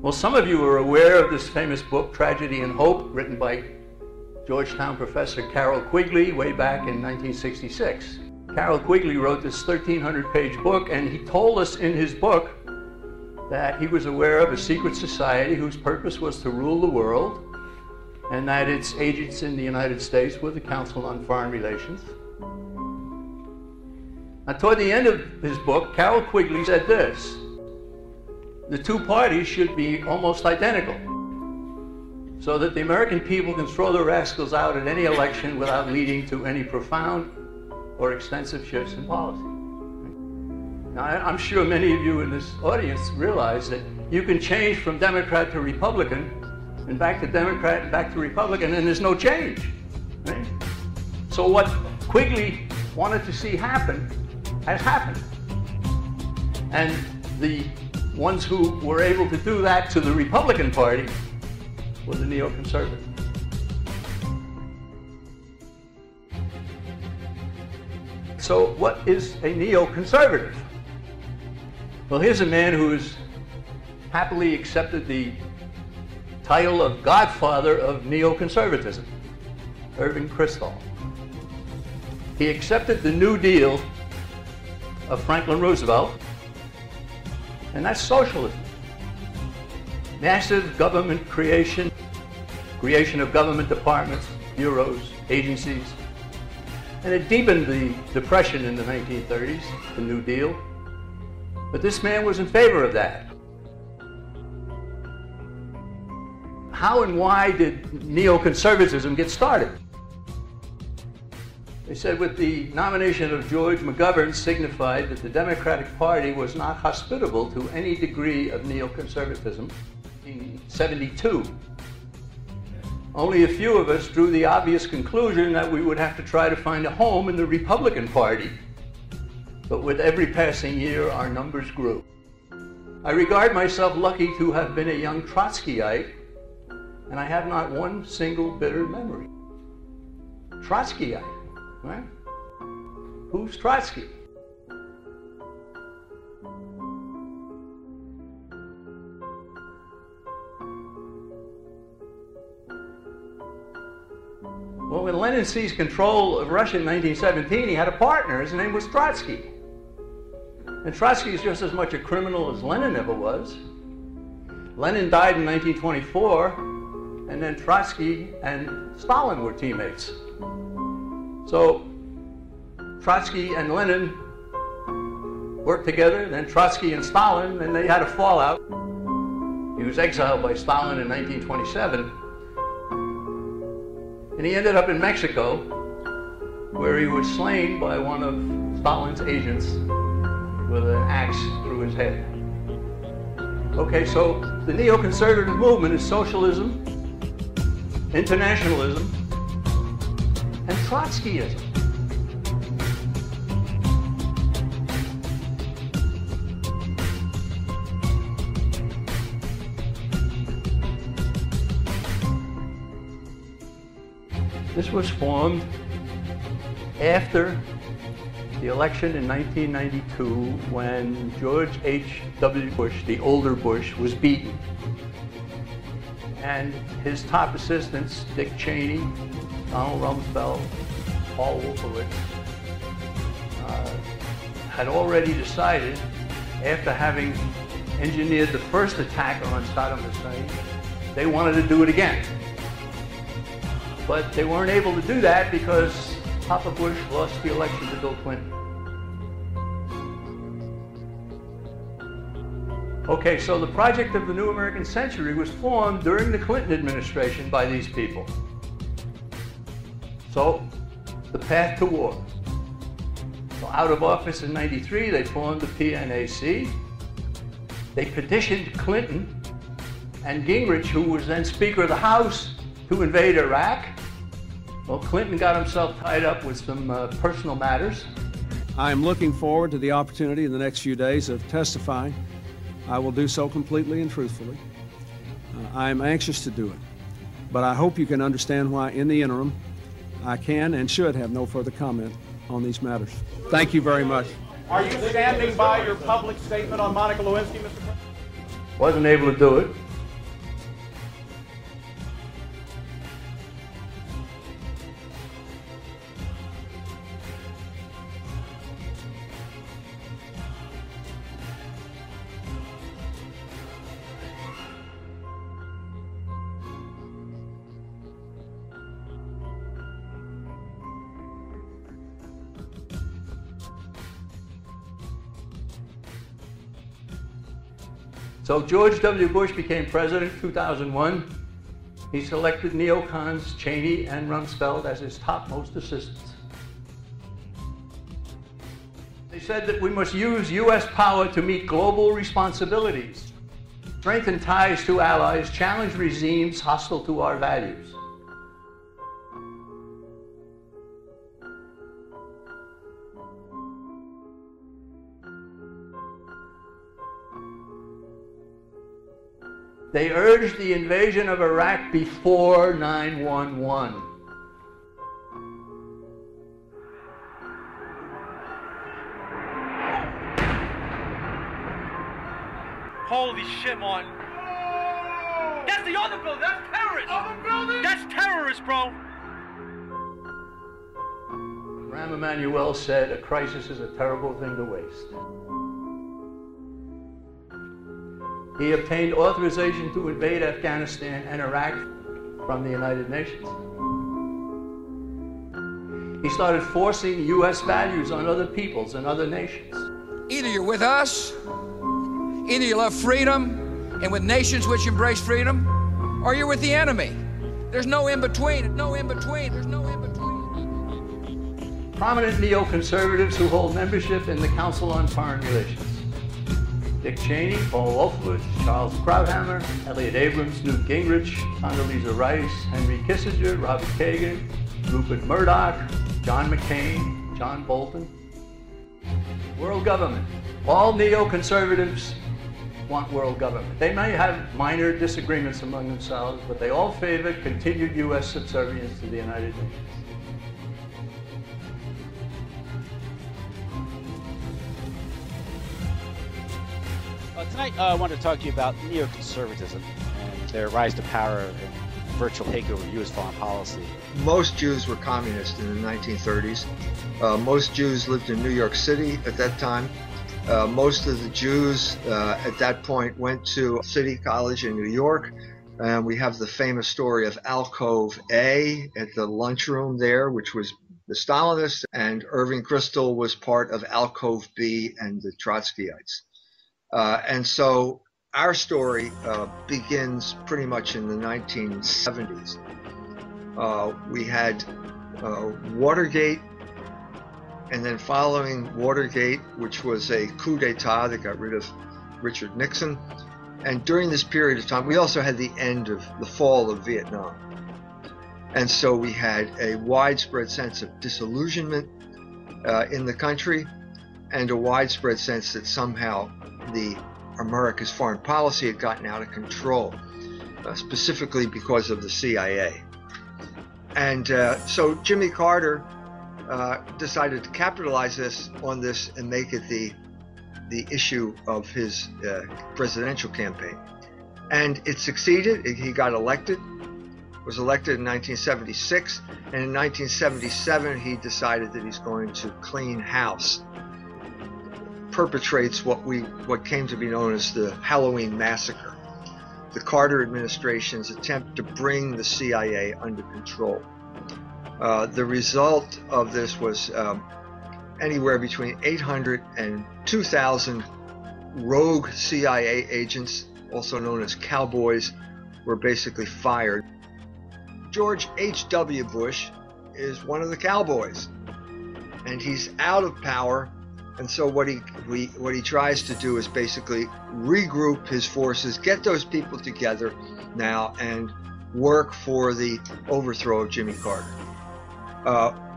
Well, some of you are aware of this famous book, Tragedy and Hope, written by Georgetown professor Carroll Quigley way back in 1966. Carroll Quigley wrote this 1,300-page book, and he told us in his book that he was aware of a secret society whose purpose was to rule the world, and that its agents in the United States were the Council on Foreign Relations. Now, toward the end of his book, Carroll Quigley said this: the two parties should be almost identical, so that the American people can throw the rascals out at any election without leading to any profound or extensive shifts in policy. Now, I'm sure many of you in this audience realize that you can change from Democrat to Republican, and back to Democrat and back to Republican, and there's no change. Right? So what Quigley wanted to see happen has happened. And the ones who were able to do that to the Republican Party were the neoconservatives. So what is a neoconservative? Well, here's a man who has happily accepted the title of godfather of neoconservatism, Irving Kristol. He accepted the New Deal of Franklin Roosevelt, and that's socialism. Massive government creation of government departments, bureaus, agencies, and it deepened the Depression in the 1930s, the New Deal. But this man was in favor of that. How and why did neoconservatism get started? They said with the nomination of George McGovern signified that the Democratic Party was not hospitable to any degree of neoconservatism. In 1972, only a few of us drew the obvious conclusion that we would have to try to find a home in the Republican Party. But with every passing year, our numbers grew. I regard myself lucky to have been a young Trotskyite, and I have not one single bitter memory. Trotskyite, right? Who's Trotsky? Well, when Lenin seized control of Russia in 1917, he had a partner. His name was Trotsky. And Trotsky is just as much a criminal as Lenin ever was. Lenin died in 1924, and then Trotsky and Stalin were teammates. So Trotsky and Lenin worked together, then Trotsky and Stalin, and they had a fallout. He was exiled by Stalin in 1927. And he ended up in Mexico, where he was slain by one of Stalin's agents with an axe through his head. Okay, so the neoconservative movement is socialism, internationalism, and Trotskyism. This was formed after the election in 1992 when George H.W. Bush, the older Bush, was beaten. And his top assistants, Dick Cheney, Donald Rumsfeld, Paul Wolfowitz, had already decided, after having engineered the first attack on Saddam Hussein, they wanted to do it again. But they weren't able to do that because Papa Bush lost the election to Bill Clinton. Okay, so the project of the New American Century was formed during the Clinton administration by these people. So, the path to war. So out of office in '93, they formed the PNAC. They petitioned Clinton and Gingrich, who was then Speaker of the House, to invade Iraq. Well, Clinton got himself tied up with some personal matters. I am looking forward to the opportunity in the next few days of testifying. I will do so completely and truthfully. I am anxious to do it, but I hope you can understand why in the interim I can and should have no further comment on these matters. Thank you very much. Are you standing by your public statement on Monica Lewinsky, Mr. President? Wasn't able to do it. So George W. Bush became president in 2001. He selected neocons Cheney and Rumsfeld as his topmost assistants. They said that we must use U.S. power to meet global responsibilities, strengthen ties to allies, challenge regimes hostile to our values. They urged the invasion of Iraq before 9/11. Holy shit, Martin. That's the other building. That's terrorists. Other building? That's terrorists, bro. Rahm Emanuel said, "A crisis is a terrible thing to waste." He obtained authorization to invade Afghanistan and Iraq from the United Nations. He started forcing U.S. values on other peoples and other nations. Either you're with us, either you love freedom and with nations which embrace freedom, or you're with the enemy. There's no in between, no in between, there's no in between. Prominent neoconservatives who hold membership in the Council on Foreign Relations. Dick Cheney, Paul Wolfowitz, Charles Krauthammer, Elliott Abrams, Newt Gingrich, Condoleezza Rice, Henry Kissinger, Robert Kagan, Rupert Murdoch, John McCain, John Bolton. World government. All neoconservatives want world government. They may have minor disagreements among themselves, but they all favor continued U.S. subservience to the United Nations. Tonight, I want to talk to you about neoconservatism and their rise to power and virtual takeover of U.S. foreign policy. Most Jews were communists in the 1930s. Most Jews lived in New York City at that time. Most of the Jews at that point went to City College in New York. And we have the famous story of Alcove A at the lunchroom there, which was the Stalinists, and Irving Kristol was part of Alcove B and the Trotskyites. And so our story begins pretty much in the 1970s. We had Watergate, and then following Watergate, which was a coup d'etat that got rid of Richard Nixon. And during this period of time, we also had the end of the fall of Vietnam. And so we had a widespread sense of disillusionment in the country, and a widespread sense that somehow America's foreign policy had gotten out of control, specifically because of the CIA. And so Jimmy Carter decided to capitalize on this and make it the issue of his presidential campaign. And it succeeded. He got elected, was elected in 1976, and in 1977 he decided that he's going to clean house. Perpetrates what came to be known as the Halloween Massacre, the Carter administration's attempt to bring the CIA under control. The result of this was anywhere between 800 and 2,000 rogue CIA agents, also known as cowboys, were basically fired. George H.W. Bush is one of the cowboys, and he's out of power. And so what he tries to do is basically regroup his forces, get those people together now, and work for the overthrow of Jimmy Carter.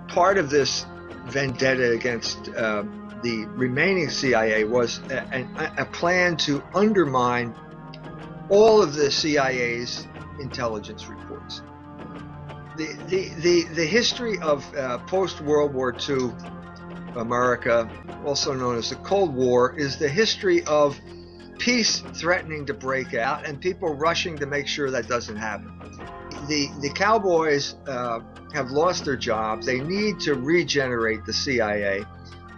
Part of this vendetta against the remaining CIA was a plan to undermine all of the CIA's intelligence reports. The history of post-World War II America, also known as the Cold War, is the history of peace threatening to break out and people rushing to make sure that doesn't happen. The cowboys have lost their jobs. They need to regenerate the CIA.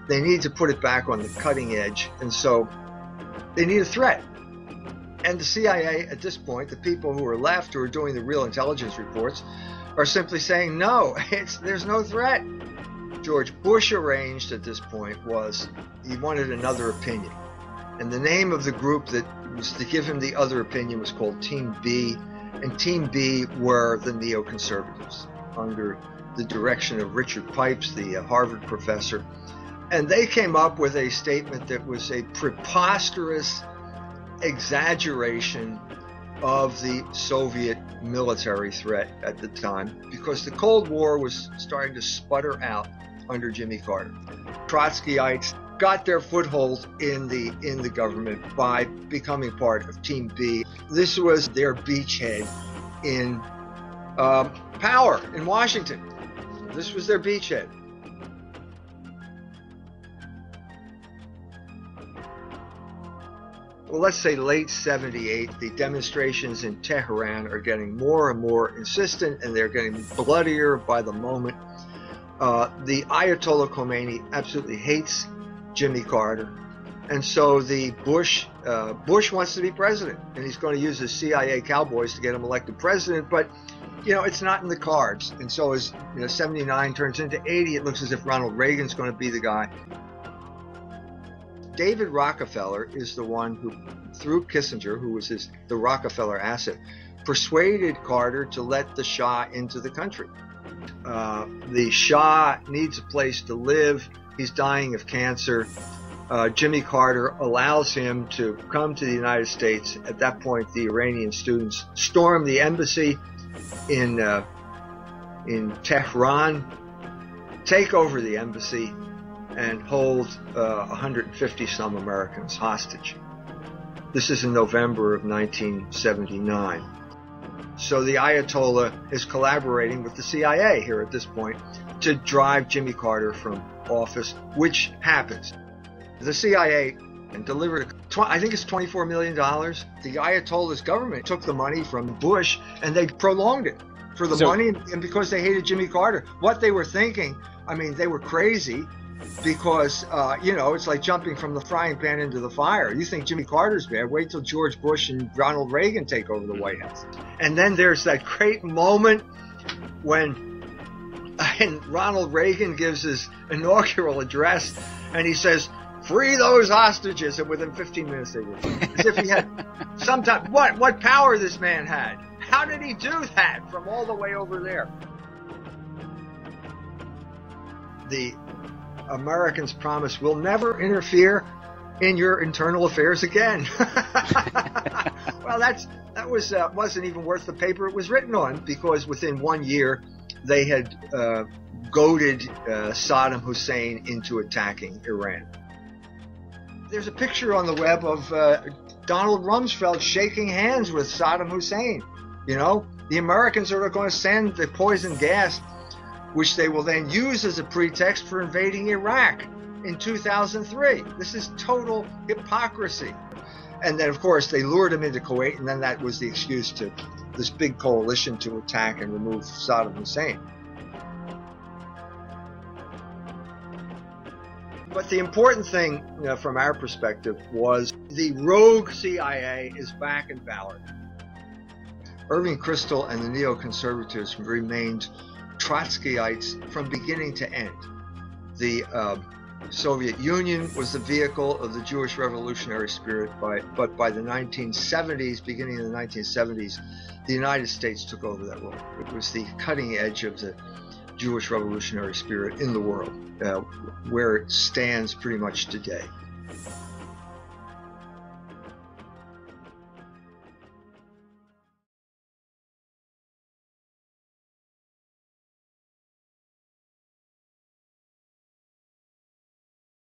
They need to put it back on the cutting edge, and so they need a threat. And the CIA at this point, the people who are left, who are doing the real intelligence reports, are simply saying, no, there's no threat. George Bush arranged at this point was he wanted another opinion. And the name of the group that was to give him the other opinion was called Team B. And Team B were the neoconservatives under the direction of Richard Pipes, the Harvard professor. And they came up with a statement that was a preposterous exaggeration of the Soviet military threat at the time, because the Cold War was starting to sputter out under Jimmy Carter. Trotskyites got their foothold in the government by becoming part of Team B. This was their beachhead in power in Washington. This was their beachhead. Well, let's say late 78, the demonstrations in Tehran are getting more and more insistent, and they're getting bloodier by the moment. The Ayatollah Khomeini absolutely hates Jimmy Carter, and so the Bush wants to be president, and he's going to use his CIA cowboys to get him elected president, but it's not in the cards. And so as 79 turns into 80, it looks as if Ronald Reagan's going to be the guy. David Rockefeller is the one who, through Kissinger, who was the Rockefeller asset, persuaded Carter to let the Shah into the country. The Shah needs a place to live. He's dying of cancer. Jimmy Carter allows him to come to the United States. At that point, the Iranian students storm the embassy in Tehran, take over the embassy, and hold 150 some Americans hostage. This is in November of 1979. So the Ayatollah is collaborating with the CIA here at this point to drive Jimmy Carter from office, which happens. The CIA delivered, I think it's $24 million. The Ayatollah's government took the money from Bush and they prolonged it for the money, and because they hated Jimmy Carter. What they were thinking, they were crazy, because it's like jumping from the frying pan into the fire. You think Jimmy Carter's bad, wait till George Bush and Ronald Reagan take over the White House. And then there's that great moment when Ronald Reagan gives his inaugural address and he says, "Free those hostages," and within 15 minutes they were free. As if he had some time. What power this man had. How did he do that from all the way over there? The Americans promise we'll never interfere in your internal affairs again. Well, that wasn't even worth the paper it was written on, because within 1 year they had goaded Saddam Hussein into attacking Iran. There's a picture on the web of Donald Rumsfeld shaking hands with Saddam Hussein. The Americans are going to send the poison gas, which they will then use as a pretext for invading Iraq in 2003. This is total hypocrisy. And then, of course, they lured him into Kuwait, and then that was the excuse to this big coalition to attack and remove Saddam Hussein. But the important thing, from our perspective, was the rogue CIA is back in power. Irving Kristol and the neoconservatives remained Trotskyites from beginning to end. The Soviet Union was the vehicle of the Jewish revolutionary spirit, but by the 1970s, beginning in the 1970s, the United States took over that role. It was the cutting edge of the Jewish revolutionary spirit in the world, where it stands pretty much today.